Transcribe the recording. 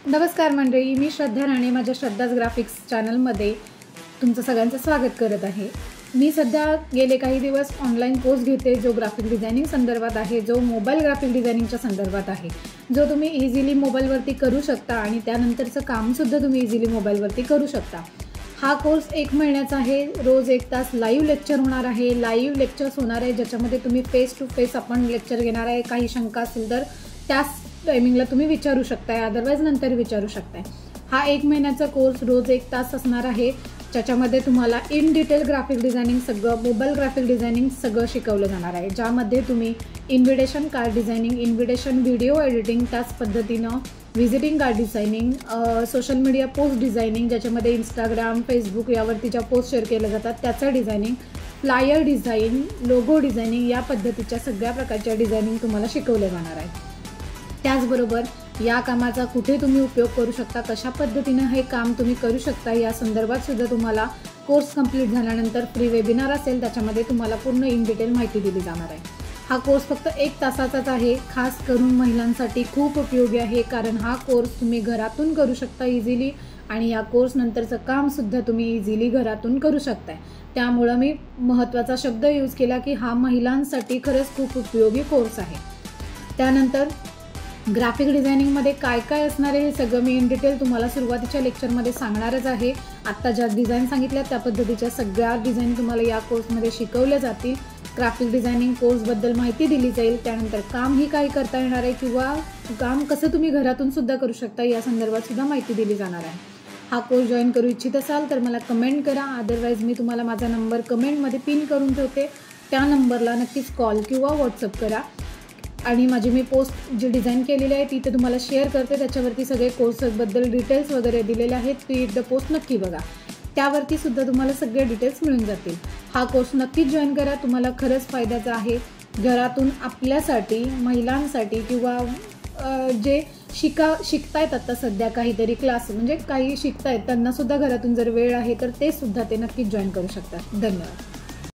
नमस्कार मंडळी, मी श्रद्धा राणे माझ्या श्रद्धाज ग्राफिक्स चॅनलमध्ये तुमचं सगळ्यांचं स्वागत करत आहे। मी सध्या गेले काही दिवस ऑनलाईन कोर्स घेते जो ग्राफिक डिझायनिंग संदर्भात आहे, जो मोबाईल ग्राफिक डिझायनिंगच्या संदर्भात आहे, जो तुम्ही इझिली मोबाईलवरती करू शकता आणि त्यानंतरचं कामसुद्धा तुम्ही इझिली मोबाईलवरती करू शकता। हा कोर्स 1 महिन्याचा आहे। रोज 1 तास लाईव्ह लेक्चर होणार आहे। लाईव्ह लेक्चर्स होणार आहे ज्याच्यामध्ये तुम्ही फेस टू फेस आपण लेक्चर घेणार आहे। काही शंका असेल तर त्याच टायमिंगला तुम्ही विचारू शकताय, अदरवाइज नंतर विचारू शकताय। हा 1 महिन्याचा कोर्स रोज 1 तास असणार आहे, ज्याच्यामध्ये तुम्हाला इन डिटेल ग्राफिक डिझायनिंग सगळं मोबाईल ग्राफिक डिझायनिंग सगळं शिकवलं जाणार आहे, ज्यामध्ये तुम्ही invitation card designing, invitation video editing, त्याच पद्धतीनं visiting card designing, social media post designing, ज्याच्यामध्ये इंस्टाग्राम, फेसबुक यावरती ज्या पोस्ट शेअर केल्या जातात त्याचं designing, flyer design, logo designing या पद्धतीच्या सगळ्या प्रकारच्या डिझायनिंग तुम्हाला शिकवले जाणार आहे। त्याचबरोबर या कामाचा कुठे तुम्ही उपयोग करू शकता, कशा पद्धतीने हे काम तुम्ही करू शकता या संदर्भात सुद्धा तुम्हाला कोर्स कंप्लीट झाल्यानंतर फ्री वेबिनार असेल, त्याच्यामध्ये तुम्हाला पूर्ण इन डिटेल माहिती दिली जाणार आहे। हा कोर्स फक्त 1 तासाचाच आहे, खास करून महिलांसाठी खूप उपयोगी आहे, कारण हा कोर्स तुम्ही घरातून करू शकता इझिली आणि या कोर्स नंतरचं कामसुद्धा तुम्ही इझिली घरातून करू शकताय। त्यामुळे मी महत्त्वाचा शब्द यूज केला की हा महिलांसाठी खरंच खूप उपयोगी कोर्स आहे। त्यानंतर ग्राफिक डिझायनिंगमध्ये काय काय असणार आहे हे सगळं मी इन डिटेल तुम्हाला सुरुवातीच्या लेक्चरमध्ये सांगणारच आहे। आत्ता ज्या डिझाईन सांगितल्या त्या पद्धतीच्या सगळ्या डिझाईन तुम्हाला या कोर्समध्ये शिकवल्या जातील। ग्राफिक डिझायनिंग कोर्सबद्दल माहिती दिली जाईल, त्यानंतर कामही काय करता येणार आहे किंवा काम कसं तुम्ही घरातून सुद्धा करू शकता या संदर्भात सुद्धा माहिती दिली जाणार आहे। हा कोर्स जॉईन करू इच्छित असाल तर मला कमेंट करा, अदरवाईज मी तुम्हाला माझा नंबर कमेंटमध्ये पिन करून ठेवते, त्या नंबरला नक्कीच कॉल किंवा व्हॉट्सअप करा आणि माझी मी पोस्ट जी डिझाईन केलेली आहे ती तुम्हाला शेअर करते, त्याच्यावरती सगळे कोर्सबद्दल डिटेल्स वगैरे दिलेले आहेत, ती द पोस्ट नक्की बघा, त्यावरती सुद्धा तुम्हाला सगळे डिटेल्स मिळून जातील। हा कोर्स नक्कीच जॉईन करा, तुम्हाला खरंच फायद्याचा आहे। घरातून आपल्यासाठी, महिलांसाठी किंवा जे शिकतायत आता सध्या काहीतरी क्लास म्हणजे काही शिकतायत त्यांनासुद्धा घरातून जर वेळ आहे तर ते सुद्धा ते नक्कीच जॉईन करू शकतात। धन्यवाद।